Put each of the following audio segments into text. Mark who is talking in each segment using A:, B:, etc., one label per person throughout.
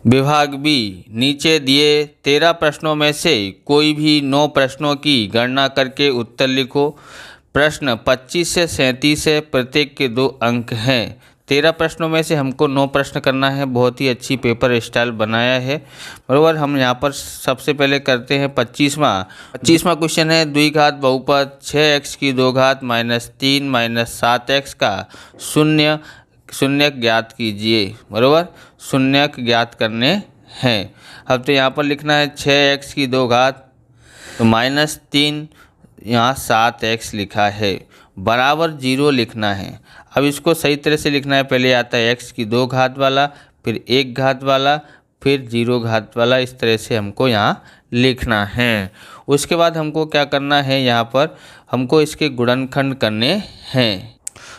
A: विभाग बी, नीचे दिए 13 प्रश्नों में से कोई भी 9 प्रश्नों की गणना करके उत्तर लिखो। प्रश्न 25 से 37 है, प्रत्येक के 2 अंक हैं। 13 प्रश्नों में से हमको 9 प्रश्न करना है। बहुत ही अच्छी पेपर स्टाइल बनाया है, बराबर। हम यहाँ पर सबसे पहले करते हैं 25वां क्वेश्चन है, द्विघात बहुपद 6x की 2 घात -3 -7x का शून्य ज्ञात कीजिए, बराबर। शून्यक ज्ञात करने हैं। अब तो यहाँ पर लिखना है 6x की 2 घात, तो -3, यहाँ 7x लिखा है, बराबर 0 लिखना है। अब इसको सही तरह से लिखना है। पहले आता है x की 2 घात वाला, फिर 1 घात वाला, फिर 0 घात वाला। इस तरह से हमको यहाँ लिखना है। उसके बाद हमको क्या करना है, यहाँ पर हमको इसके गुणनखंड करने हैं।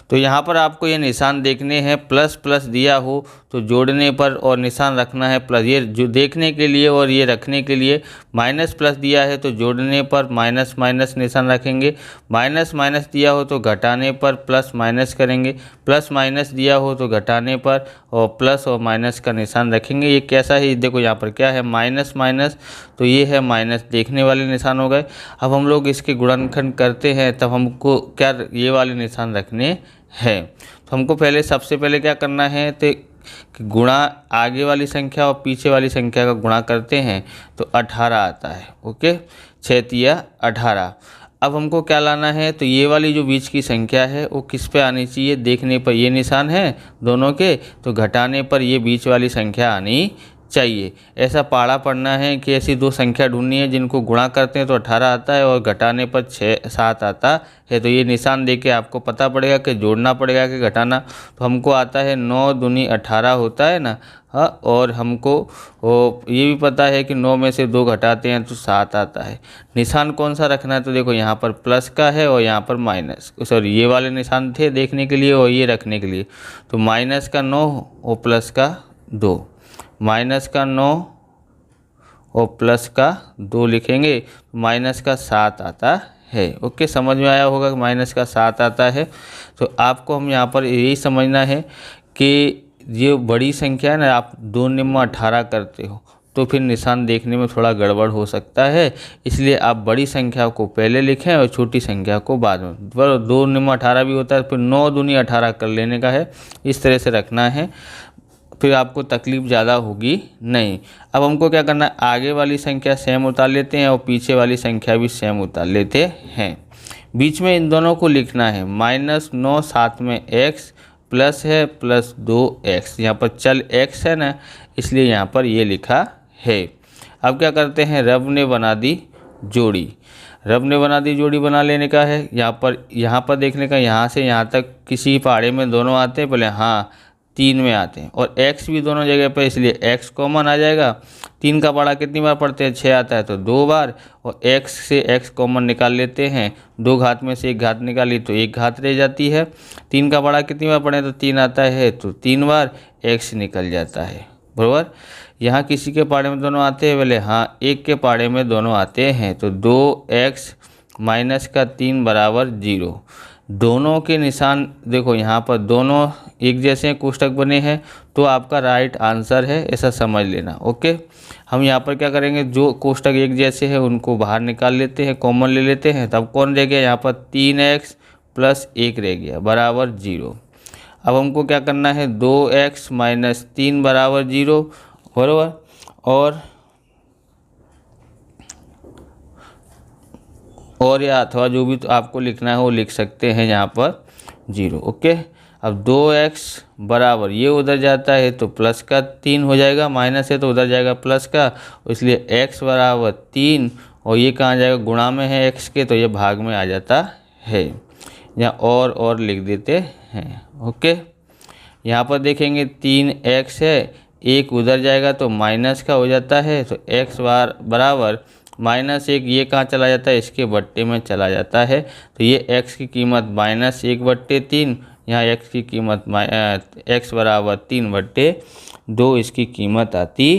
A: तो यहाँ पर आपको ये निशान देखने हैं। प्लस प्लस दिया हो तो जोड़ने पर और निशान रखना है प्लस, ये जो देखने के लिए और ये रखने के लिए। माइनस प्लस दिया है तो जोड़ने पर माइनस माइनस निशान रखेंगे। माइनस माइनस दिया हो तो घटाने पर प्लस माइनस करेंगे। प्लस माइनस दिया हो तो घटाने पर और प्लस और माइनस का निशान रखेंगे। ये कैसा है, देखो यहाँ पर क्या है, माइनस माइनस, तो ये है माइनस, देखने वाले निशान हो गए। अब हम लोग इसके गुणनखंड करते हैं, तब हमको क्या ये वाले निशान रखने है। तो हमको पहले सबसे पहले क्या करना है, तो गुणा आगे वाली संख्या और पीछे वाली संख्या का गुणा करते हैं तो 18 आता है। ओके, 6 तिया 18। अब हमको क्या लाना है, तो ये वाली जो बीच की संख्या है वो किस पे आनी चाहिए, देखने पर ये निशान है दोनों के, तो घटाने पर ये बीच वाली संख्या आनी चाहिए। ऐसा पढ़ा पढ़ना है कि ऐसी 2 संख्या ढूंढनी है जिनको गुणा करते हैं तो 18 आता है और घटाने पर 7 आता है। तो ये निशान देके आपको पता पड़ेगा कि जोड़ना पड़ेगा कि घटाना। तो हमको आता है 9 दूनी 18 होता है ना, हाँ। और हमको ये भी पता है कि 9 में से 2 घटाते हैं तो 7 आता है। निशान कौन सा रखना है, तो देखो यहाँ पर प्लस का है और यहाँ पर माइनस, सॉरी ये वाले निशान थे देखने के लिए और ये रखने के लिए। तो माइनस का 9 और प्लस का 2, माइनस का 9 और प्लस का 2 लिखेंगे, माइनस का 7 आता है। ओके, समझ में आया होगा कि माइनस का 7 आता है। तो आपको हम यहाँ पर यही समझना है कि ये बड़ी संख्या है ना, आप 2 निम्न 18 करते हो तो फिर निशान देखने में थोड़ा गड़बड़ हो सकता है। इसलिए आप बड़ी संख्या को पहले लिखें और छोटी संख्या को बाद में। 2 निम्न 18 भी होता है, फिर 9 दूनी 18 कर लेने का है। इस तरह से रखना है, फिर आपको तकलीफ ज़्यादा होगी नहीं। अब हमको क्या करना है, आगे वाली संख्या सेम उतार लेते हैं और पीछे वाली संख्या भी सेम उतार लेते हैं। बीच में इन दोनों को लिखना है, -9 साथ में x प्लस है प्लस 2x। यहाँ पर चल x है ना, इसलिए यहाँ पर ये लिखा है। अब क्या करते हैं, रब ने बना दी जोड़ी। रब ने बना दी जोड़ी बना लेने का है। यहाँ पर देखने का, यहाँ से यहाँ तक किसी पहाड़े में दोनों आते हैं, पहले हाँ 3 में आते हैं और x भी दोनों जगह पर, इसलिए x कॉमन आ जाएगा। 3 का पहाड़ा कितनी बार पढ़ते हैं, 6 आता है तो 2 बार, और x से x कॉमन निकाल लेते हैं। 2 घात में से 1 घात निकाली तो 1 घात रह जाती है। 3 का पहाड़ा कितनी बार पढ़े, तो 3 आता है तो 3 बार x निकल जाता है, बराबर। यहाँ किसी के पहाड़े में दोनों आते हैं, बोले हाँ 1 के पहाड़े में दोनों आते हैं, तो 2x माइनस का 3 बराबर 0। दोनों के निशान देखो, यहाँ पर दोनों एक जैसे कोष्टक बने हैं तो आपका राइट आंसर है, ऐसा समझ लेना। ओके, हम यहाँ पर क्या करेंगे, जो कोष्टक एक जैसे हैं उनको बाहर निकाल लेते हैं, कॉमन ले लेते हैं। तब कौन रह गया, यहाँ पर 3x प्लस 1 रह गया बराबर 0। अब हमको क्या करना है, 2x माइनस 3 बराबर 0, बराबर। और या अथवा जो भी तो आपको लिखना है वो लिख सकते हैं यहाँ पर 0। ओके, अब 2x बराबर, ये उधर जाता है तो प्लस का 3 हो जाएगा, माइनस है तो उधर जाएगा प्लस का, इसलिए x बराबर 3, और ये कहाँ जाएगा, गुणा में है x के तो ये भाग में आ जाता है। यहाँ और लिख देते हैं। ओके, यहाँ पर देखेंगे 3x है, 1 उधर जाएगा तो माइनस का हो जाता है, तो x बराबर -1, ये कहाँ चला जाता है, इसके बट्टे में चला जाता है। तो ये x की कीमत -1/3, यहाँ x की कीमत x बराबर 3/2 इसकी कीमत आती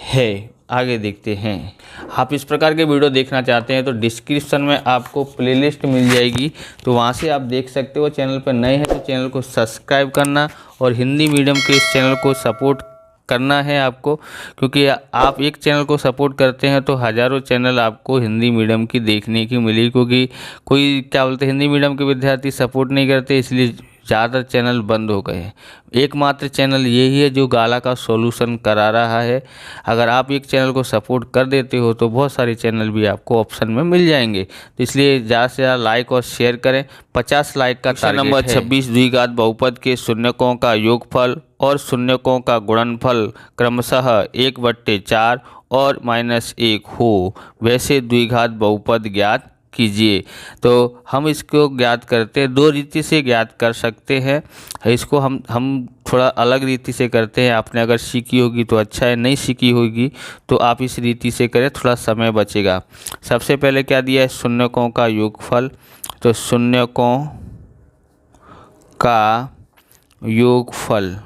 A: है। आगे देखते हैं। आप इस प्रकार के वीडियो देखना चाहते हैं तो डिस्क्रिप्शन में आपको प्लेलिस्ट मिल जाएगी, तो वहाँ से आप देख सकते हो। चैनल पर नए हैं तो चैनल को सब्सक्राइब करना और हिंदी मीडियम के इस चैनल को सपोर्ट करना है आपको, क्योंकि आप एक चैनल को सपोर्ट करते हैं तो हज़ारों चैनल आपको हिंदी मीडियम की देखने की मिली, क्योंकि कोई क्या बोलते हैं हिंदी मीडियम के विद्यार्थी सपोर्ट नहीं करते, इसलिए ज़्यादा चैनल बंद हो गए हैं। एकमात्र चैनल यही है जो गाला का सॉल्यूशन करा रहा है। अगर आप एक चैनल को सपोर्ट कर देते हो तो बहुत सारे चैनल भी आपको ऑप्शन में मिल जाएंगे, तो इसलिए ज़्यादा से ज़्यादा लाइक और शेयर करें। 50 लाइक का टारगेट है। नंबर 26 द्विघात बहुपद के शून्यकों का योगफल और शून्यकों का गुणनफल क्रमशः 1/4 और -1 हो, वैसे द्विघात बहुपद ज्ञात कीजिए। तो हम इसको ज्ञात करते हैं, दो रीति से ज्ञात कर सकते हैं। इसको हम थोड़ा अलग रीति से करते हैं। आपने अगर सीखी होगी तो अच्छा है, नहीं सीखी होगी तो आप इस रीति से करें, थोड़ा समय बचेगा। सबसे पहले क्या दिया है, शून्यकों का योगफल। तो शून्यकों का योगफल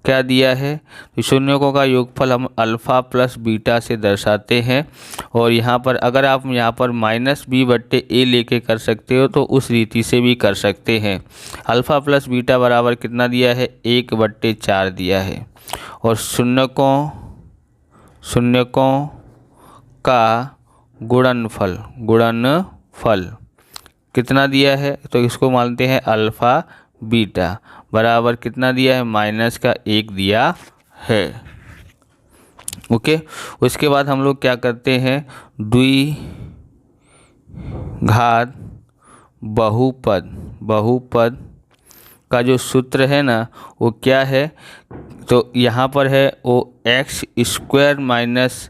A: क्या दिया है, तो शून्यकों का योगफल हम अल्फ़ा प्लस बीटा से दर्शाते हैं। और यहाँ पर अगर आप यहाँ पर -b/a लेके कर सकते हो तो उस रीति से भी कर सकते हैं। अल्फ़ा प्लस बीटा बराबर कितना दिया है, 1/4 दिया है। और शून्यकों का गुणनफल कितना दिया है, तो इसको मानते हैं अल्फ़ा बीटा बराबर कितना दिया है, -1 दिया है। ओके, उसके बाद हम लोग क्या करते हैं, द्विघात बहुपद का जो सूत्र है ना वो क्या है, तो यहाँ पर है वो x² minus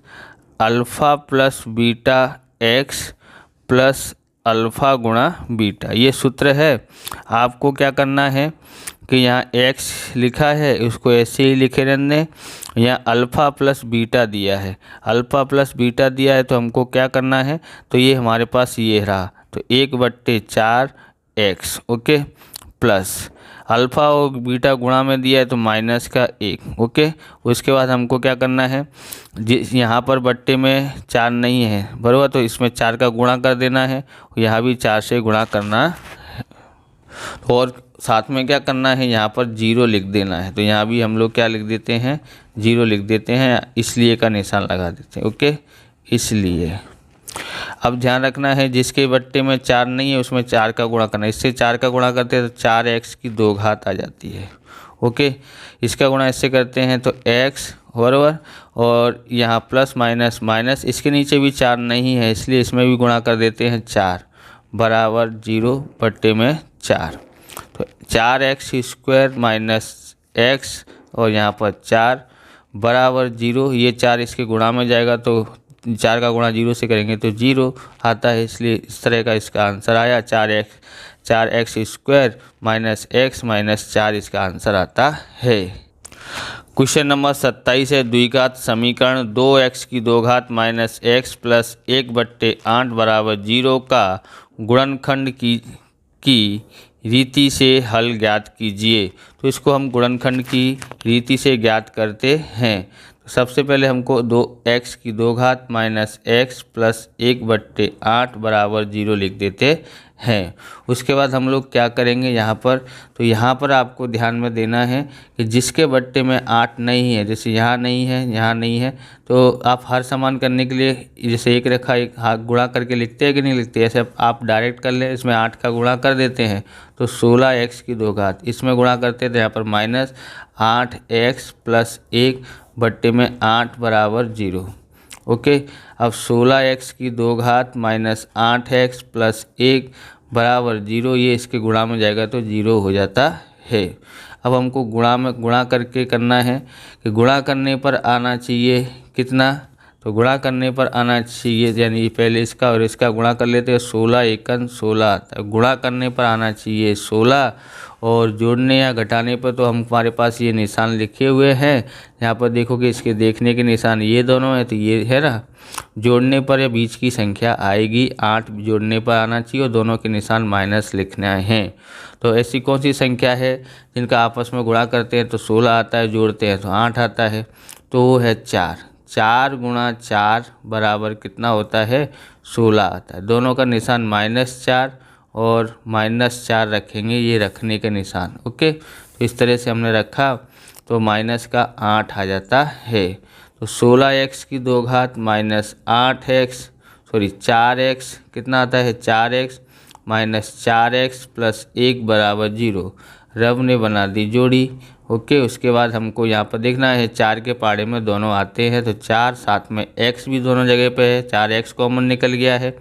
A: alpha plus beta x plus alpha गुणा बीटा, ये सूत्र है। आपको क्या करना है कि यहाँ x लिखा है उसको ऐसे ही लिखे रहने दें। यहाँ अल्फ़ा प्लस बीटा दिया है, अल्फ़ा प्लस बीटा दिया है तो हमको क्या करना है, तो ये हमारे पास ये रहा, तो 1/4x। ओके, प्लस अल्फ़ा और बीटा गुणा में दिया है तो -1। ओके, उसके बाद हमको क्या करना है, जिस यहाँ पर बट्टे में 4 नहीं है बराबर, तो इसमें 4 का गुणा कर देना है, यहाँ भी 4 से गुणा करना है। और साथ में क्या करना है, यहाँ पर 0 लिख देना है, तो यहाँ भी हम लोग क्या लिख देते हैं, 0 लिख देते हैं, इसलिए का निशान लगा देते हैं। ओके, इसलिए अब ध्यान रखना है जिसके बट्टे में 4 नहीं है उसमें 4 का गुणा करना है। इससे 4 का गुणा करते हैं तो 4x की 2 घात आ जाती है। ओके, इसका गुणा इससे करते हैं तो x बराबर, और यहाँ प्लस माइनस माइनस, इसके नीचे भी 4 नहीं है इसलिए इसमें भी गुणा कर देते हैं 4 बराबर 0/4। तो 4x² माइनस x और यहाँ पर 4 बराबर 0। ये 4 इसके गुणा में जाएगा तो 4 का गुणा 0 से करेंगे तो 0 आता है, इसलिए इस तरह का इसका आंसर आया 4x² माइनस x माइनस 4 इसका आंसर आता है। क्वेश्चन नंबर 27 है, द्विघात समीकरण 2x की 2 घात माइनस x प्लस 1/8 बराबर 0 का गुणनखंड की रीति से हल ज्ञात कीजिए। तो इसको हम गुणनखंड की रीति से ज्ञात करते हैं। तो सबसे पहले हमको 2x की 2 घात माइनस x प्लस 1/8 बराबर 0 लिख देते हैं। उसके बाद हम लोग क्या करेंगे यहाँ पर, तो यहाँ पर आपको ध्यान में देना है कि जिसके बट्टे में 8 नहीं है, जैसे यहाँ नहीं है यहाँ नहीं है, तो आप हर समान करने के लिए जैसे एक रेखा एक हाथ गुणा करके लिखते हैं कि नहीं लिखते, ऐसे आप डायरेक्ट कर लें। इसमें 8 का गुणा कर देते हैं तो 16x की 2 घात, इसमें गुणा करते हैं तो यहाँ पर -8x प्लस 1 बट्टे में 8 बराबर 0। ओके, अब 16x की 2 घात माइनस 8x प्लस 1 बराबर 0, ये इसके गुणा में जाएगा तो 0 हो जाता है। अब हमको गुणा करके करना है कि गुणा करने पर आना चाहिए कितना, तो गुणा करने पर आना चाहिए, यानी पहले इसका और इसका गुणा कर लेते हैं, 16 एकन 16 आता है। गुणा करने पर आना चाहिए 16, और जोड़ने या घटाने पर तो हमारे पास ये निशान लिखे हुए हैं। यहाँ पर देखोगे इसके देखने के निशान ये दोनों है, तो ये है ना, जोड़ने पर या बीच की संख्या आएगी 8 जोड़ने पर आना चाहिए और दोनों के निशान माइनस लिखना है। तो ऐसी कौन सी संख्या है जिनका आपस में गुणा करते हैं तो 16 आता है, जोड़ते हैं तो 8 आता है, तो वो है 4। 4 गुणा 4 बराबर कितना होता है, 16 आता है। दोनों का निशान -4 और -4 रखेंगे, ये रखने का निशान। ओके, तो इस तरह से हमने रखा। तो माइनस का 8 आ जाता है। तो 16x की 2 घात माइनस 8x, सॉरी 4x कितना आता है 4x माइनस 4x प्लस 1 बराबर 0। रब ने बना दी जोड़ी। ओके, उसके बाद हमको यहाँ पर देखना है 4 के पाड़े में दोनों आते हैं तो 4, साथ में x भी दोनों जगह पे है, 4x कॉमन निकल गया है।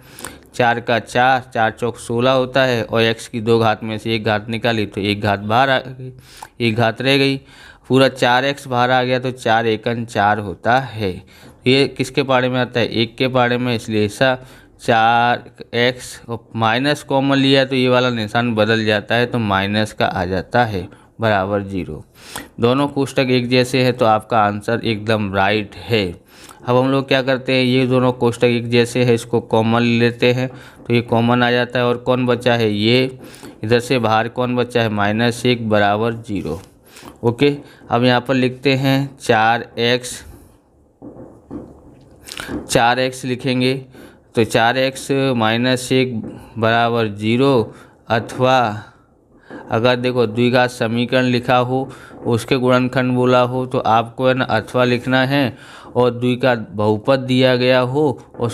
A: 4 का 4, 4 चौक 16 होता है और x की 2 घात में से 1 घात निकाली तो 1 घात बाहर आ गई, 1 घात रह गई। पूरा 4x बाहर आ गया तो 4 एकन 4 होता है। ये किसके पाड़े में आता है 1 के पाड़े में, इसलिए ऐसा 4x और माइनस कॉमन लिया तो ये वाला निशान बदल जाता है तो माइनस का आ जाता है बराबर 0। दोनों कोष्टक एक जैसे हैं तो आपका आंसर एकदम राइट है। अब हम लोग क्या करते हैं, ये दोनों कोष्टक एक जैसे हैं, इसको कॉमन लेते हैं तो ये कॉमन आ जाता है और कौन बचा है ये, इधर से बाहर कौन बचा है -1 बराबर 0। ओके, अब यहाँ पर लिखते हैं 4x लिखेंगे तो 4x -1 बराबर 0, अथवा अगर देखो द्विघात समीकरण लिखा हो उसके गुणनखंड बोला हो तो आपको है ना अथवा लिखना है, और द्विघात बहुपद दिया गया हो और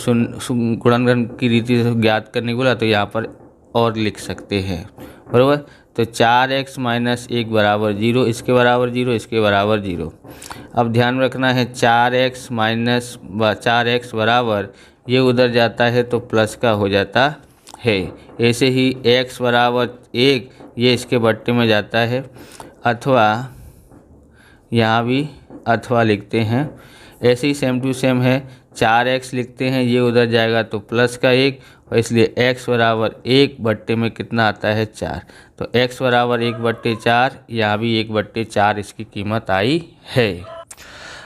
A: गुणनखंड की रीति से ज्ञात करने को बोला तो यहाँ पर और लिख सकते हैं, बराबर। तो 4x -1 बराबर 0, इसके बराबर 0, इसके बराबर 0। अब ध्यान रखना है 4x बराबर ये उधर जाता है तो प्लस का हो जाता है। ऐसे ही x बराबर 1 ये इसके बट्टे में जाता है, अथवा यहाँ भी अथवा लिखते हैं। ऐसे ही सेम टू सेम है, 4x लिखते हैं ये उधर जाएगा तो प्लस का 1, और इसलिए x बराबर 1 बट्टे में कितना आता है 4। तो x बराबर 1/4, यहाँ भी 1/4 इसकी कीमत आई है।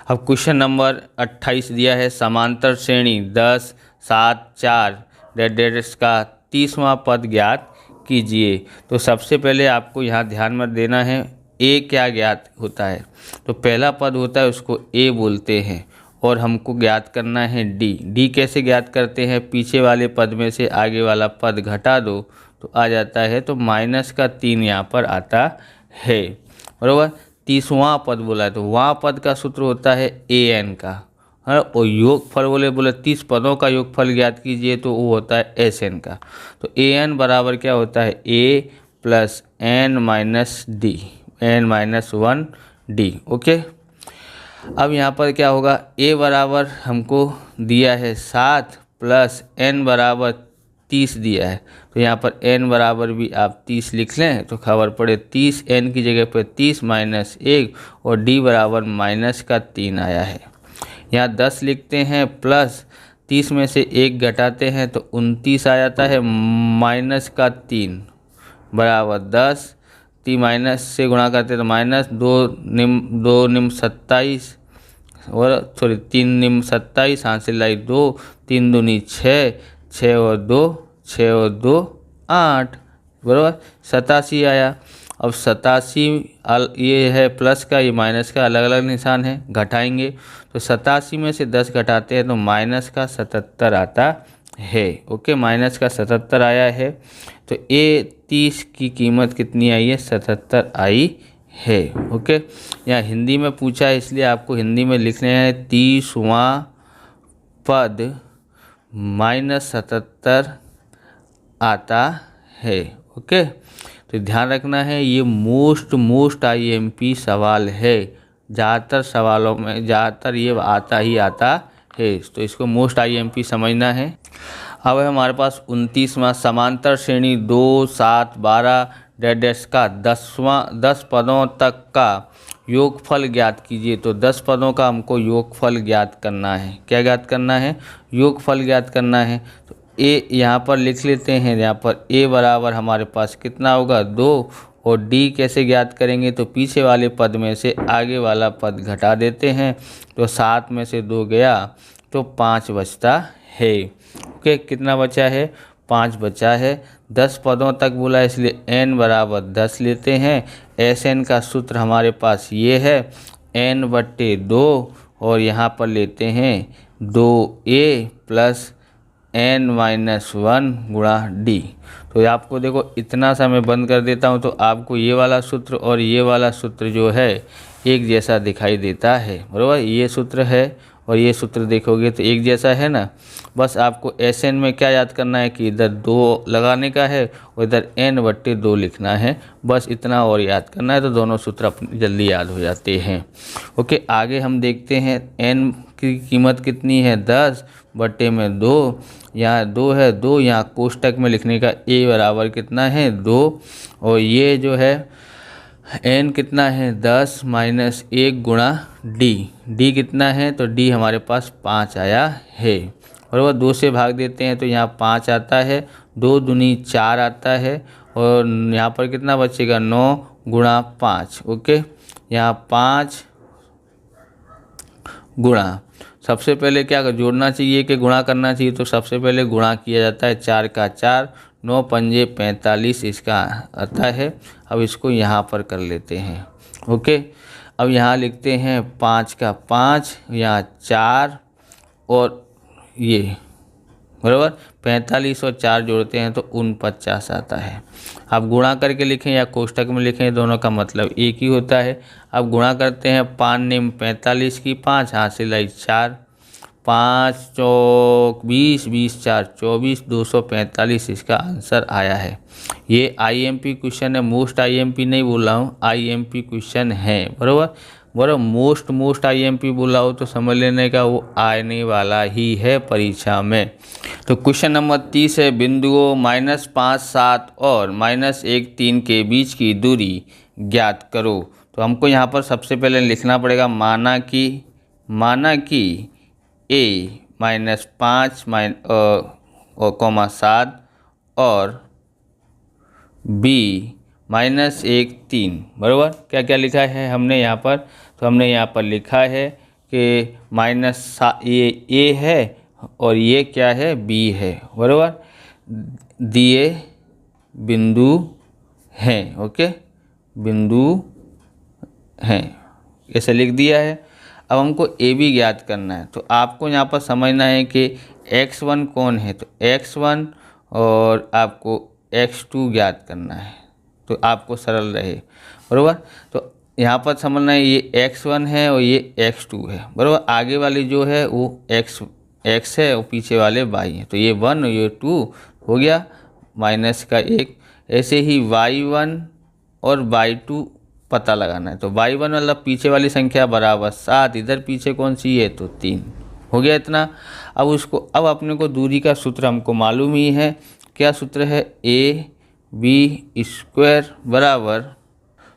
A: अब क्वेश्चन नंबर 28 दिया है, समांतर श्रेणी 10, 7, 4 डेडेस का 30वां पद ज्ञात कीजिए। तो सबसे पहले आपको यहाँ ध्यान में देना है a क्या ज्ञात होता है। तो पहला पद होता है उसको a बोलते हैं, और हमको ज्ञात करना है d कैसे ज्ञात करते हैं, पीछे वाले पद में से आगे वाला पद घटा दो तो आ जाता है, तो -3 यहाँ पर आता है, बराबर। 30वां पद बोला है तो वहाँ पद का सूत्र होता है an का, है, और योगफल बोले 30 पदों का योगफल ज्ञात कीजिए तो वो होता है SN का। तो an बराबर क्या होता है a प्लस n-1d। ओके, अब यहाँ पर क्या होगा, a बराबर हमको दिया है 7 प्लस n बराबर 30 दिया है, तो यहाँ पर n बराबर भी आप 30 लिख लें तो खबर पड़े 30, n की जगह पर 30 -1 और d बराबर -3 आया है। यहाँ 10 लिखते हैं, प्लस 30 में से 1 घटाते हैं तो 29 आ जाता है, -3 बराबर 10, 3 माइनस से गुणा करते तो -2 निम 27 और सॉरी 3 निम 27, हासिल लाई 2, 3 दूनी 6, 6 और 2 8, बराबर 87 आया। अब 87 ये है प्लस का, ये माइनस का, अलग अलग निशान है, घटाएंगे तो 87 में से 10 घटाते हैं तो -77 आता है। ओके, -77 आया है, तो ये 30 की कीमत कितनी आई है 77 आई है। ओके, यहाँ हिंदी में पूछा है इसलिए आपको हिंदी में लिखने हैं 30वां पद -77 आता है। ओके, तो ध्यान रखना है ये मोस्ट IMP सवाल है, ज़्यादातर सवालों में ज़्यादातर ये आता है, तो इसको मोस्ट IMP समझना है। अब है हमारे पास 29वां, समांतर श्रेणी 2, 7, 12 डेडेस का 10 पदों तक का योगफल ज्ञात कीजिए। तो 10 पदों का हमको योगफल ज्ञात करना है। क्या ज्ञात करना है, योगफल ज्ञात करना है। तो a यहाँ पर लिख लेते हैं, यहाँ पर a बराबर हमारे पास कितना होगा 2, और d कैसे ज्ञात करेंगे, तो पीछे वाले पद में से आगे वाला पद घटा देते हैं तो 7 में से 2 गया तो 5 बचता है। ओके, कितना बचा है 5 बचा है। 10 पदों तक बोला इसलिए n बराबर 10 लेते हैं। SN का सूत्र हमारे पास ये है n/2, और यहाँ पर लेते हैं 2a प्लस n-1 गुणा d। तो आपको देखो इतना सा मैं बंद कर देता हूँ तो आपको ये वाला सूत्र और ये वाला सूत्र जो है एक जैसा दिखाई देता है, बराबर। ये सूत्र है और ये सूत्र देखोगे तो एक जैसा है ना। बस आपको Sn में क्या याद करना है कि इधर 2 लगाने का है और इधर n/2 लिखना है, बस इतना और याद करना है तो दोनों सूत्र अपने जल्दी याद हो जाते हैं। ओके, आगे हम देखते हैं n की कीमत कितनी है 10/2। यहाँ 2 है, 2 यहाँ कोष्टक में लिखने का a बराबर कितना है 2, और ये जो है n कितना है 10 माइनस 1 गुणा d कितना है तो d हमारे पास 5 आया है, और वह 2 से भाग देते हैं तो यहाँ 5 आता है, 2 दूनी 4 आता है, और यहाँ पर कितना बचेगा 9 गुणा 5। ओके, यहाँ 5 गुणा, सबसे पहले क्या जोड़ना चाहिए कि गुणा करना चाहिए, तो सबसे पहले गुणा किया जाता है 4 का 4, 9 पंजे 45 इसका आता है। अब इसको यहाँ पर कर लेते हैं। ओके, अब यहाँ लिखते हैं 5 का 5, यहाँ 4 और ये बराबर 45 और 4 जोड़ते हैं तो 49 आता है। आप गुणा करके लिखें या कोष्टक में लिखें, दोनों का मतलब एक ही होता है। अब गुणा करते हैं 5 नेम 45 की 5 हासिल आई 4, 5 चौक 20, 20 4 24, 245 इसका आंसर आया है। ये IMP क्वेश्चन है, मोस्ट IMP नहीं बोल रहा हूँ, IMP क्वेश्चन है, बराबर। मोस्ट IMP बोला हो तो समझ लेने का वो आने वाला ही है परीक्षा में। तो क्वेश्चन नंबर 30 है, बिंदुओं -5 7 और -1 3 के बीच की दूरी ज्ञात करो। तो हमको यहाँ पर सबसे पहले लिखना पड़ेगा माना कि a -5 7 और b -1 3, बराबर। क्या क्या लिखा है हमने यहाँ पर, तो हमने यहाँ पर लिखा है कि ये a है और ये क्या है b है, बराबर। दिए बिंदु हैं, ओके, बिंदु हैं, ऐसे लिख दिया है। अब हमको ए बी ज्ञात करना है, तो आपको यहाँ पर समझना है कि x1 कौन है, तो x1 और आपको x2 ज्ञात करना है, तो आपको सरल रहे, बराबर। तो यहाँ पर समझना है ये x1 है और ये x2 है, बराबर। आगे वाली जो है वो x है और पीछे वाले y है, तो ये 1 और ये 2 हो गया, माइनस का 1। ऐसे ही y1 और y2 पता लगाना है, तो y1 मतलब पीछे वाली संख्या बराबर 7, इधर पीछे कौन सी है तो 3, हो गया इतना। अब अपने को दूरी का सूत्र हमको मालूम ही है, क्या सूत्र है AB² बराबर,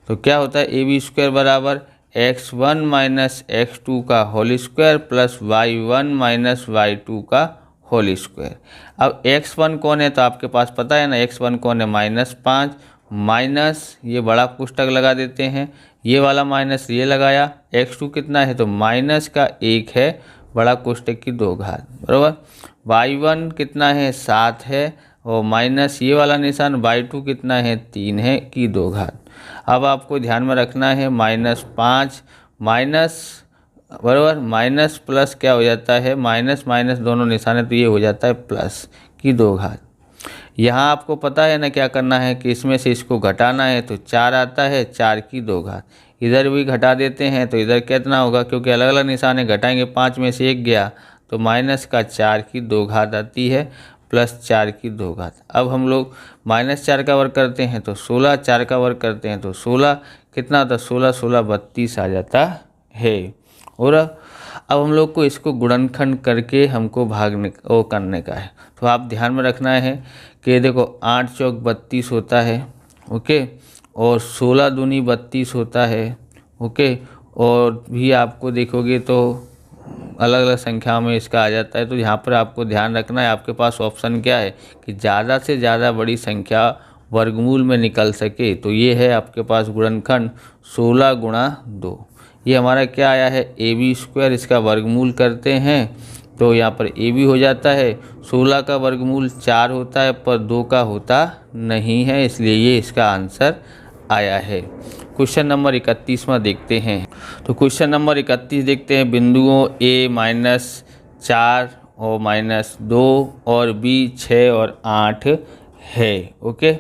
A: तो क्या होता है AB² बराबर x1 माइनस x2 का whole square plus y1 minus y2 का होल स्क्वायर। अब x1 कौन है तो आपके पास पता है ना, x1 कौन है -5, माइनस ये बड़ा कोष्टक लगा देते हैं, ये वाला माइनस ये लगाया, x2 कितना है तो माइनस का 1 है, बड़ा कोष्टक की 2 घात, बराबर। y1 कितना है 7 है और माइनस ये वाला निशान y2 कितना है 3 है की 2 घात। अब आपको ध्यान में रखना है -5 माइनस, बराबर, माइनस प्लस क्या हो जाता है, माइनस माइनस दोनों निशान है तो ये हो जाता है प्लस की 2 घात। यहाँ आपको पता है ना क्या करना है कि इसमें से इसको घटाना है, तो 4 आता है 4 की 2 घात, इधर भी घटा देते हैं तो इधर कितना होगा, क्योंकि अलग अलग निशान है, घटाएंगे 5 में से 1 गया तो माइनस का 4 की 2 घात आती है प्लस 4 की 2 घात। अब हम लोग -4 का वर्ग करते हैं तो 16, 4 का वर्ग करते हैं तो 16, कितना आता है 16 16 32 आ जाता है। और अब हम लोग को इसको गुणनखंड करके हमको करने का है, तो आप ध्यान में रखना है कि देखो 8 चौक 32 होता है, ओके, और 16 दूनी 32 होता है, ओके, और भी आपको देखोगे तो अलग अलग संख्या में इसका आ जाता है। तो यहाँ पर आपको ध्यान रखना है, आपके पास ऑप्शन क्या है कि ज़्यादा से ज़्यादा बड़ी संख्या वर्गमूल में निकल सके, तो ये है आपके पास गुणनखंड 16 गुणा 2। ये हमारा क्या आया है AB², इसका वर्गमूल करते हैं तो यहाँ पर AB हो जाता है, 16 का वर्गमूल 4 होता है पर 2 का होता नहीं है, इसलिए ये इसका आंसर आया है। क्वेश्चन नंबर 31वां देखते हैं। तो क्वेश्चन नंबर 31 देखते हैं, बिंदुओं A -4 और -2 और बी 6 और 8 है। ओके,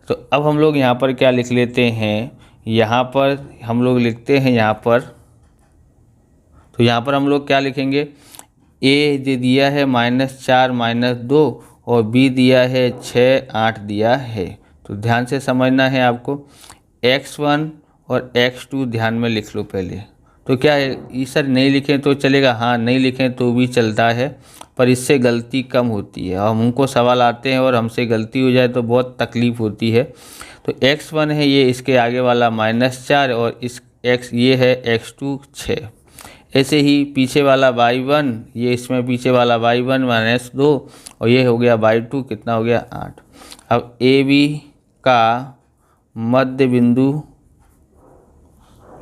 A: तो अब हम लोग यहाँ पर क्या लिख लेते हैं, यहाँ पर हम लोग लिखते हैं यहाँ पर, तो यहाँ पर हम लोग क्या लिखेंगे, ए जो दिया है -4 -2 और बी दिया है 6 8 दिया है। तो ध्यान से समझना है आपको, x1 और x2 ध्यान में लिख लो पहले। तो क्या है, ये सर नहीं लिखें तो चलेगा, हाँ नहीं लिखें तो भी चलता है, पर इससे गलती कम होती है। और हमको सवाल आते हैं और हमसे गलती हो जाए तो बहुत तकलीफ़ होती है। तो x1 है ये, इसके आगे वाला -4 और इस x ये है x2 6। ऐसे ही पीछे वाला y1, ये इसमें पीछे वाला y1 -2 और ये हो गया y2, कितना हो गया 8। अब ए बी का मध्य बिंदु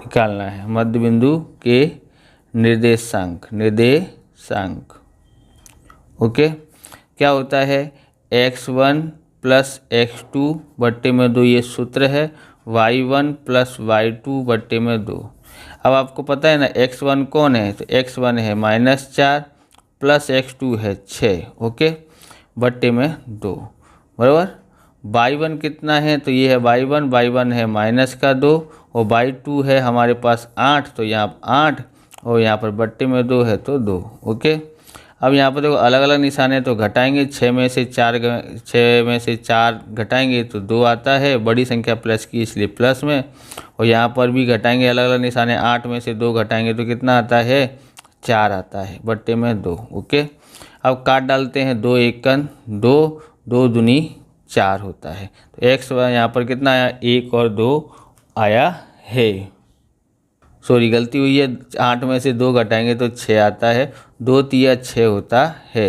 A: निकालना है, मध्य बिंदु के निर्देशांक ओके, क्या होता है, x1 + x2 बट्टे में 2, ये सूत्र है, y1 + y2 बट्टे में 2। अब आपको पता है ना x1 कौन है, तो x1 है -4 + x2 है 6, ओके, बट्टे में 2 बराबर। y1 कितना है, तो ये है y1 है -2 और y2 है हमारे पास 8, तो यहाँ 8 और यहाँ पर बट्टे में 2 है तो 2, ओके। अब यहाँ पर देखो अलग अलग निशान है, तो घटाएंगे 6 में से 4 घटाएंगे तो 2 आता है, बड़ी संख्या प्लस की इसलिए प्लस में। और यहाँ पर भी घटाएंगे, अलग अलग निशान है, 8 में से 2 घटाएंगे तो कितना आता है, 4 आता है, बट्टे में 2, ओके। अब काट डालते हैं, 2 एकन 2, 2 दूनी 4 होता है। तो x यहाँ पर कितना आया, 1 और 2 आया है। सॉरी गलती हुई है, 8 में से 2 घटाएंगे तो 6 आता है, 2 तिया 6 होता है।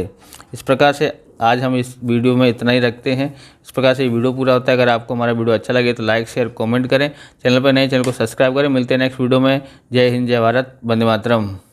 A: इस प्रकार से आज हम इस वीडियो में इतना ही रखते हैं। इस प्रकार से ये वीडियो पूरा होता है। अगर आपको हमारा वीडियो अच्छा लगे तो लाइक शेयर कमेंट करें, चैनल पर नए चैनल को सब्सक्राइब करें। मिलते हैं नेक्स्ट वीडियो में। जय हिंद, जय भारत, वंदे मातरम।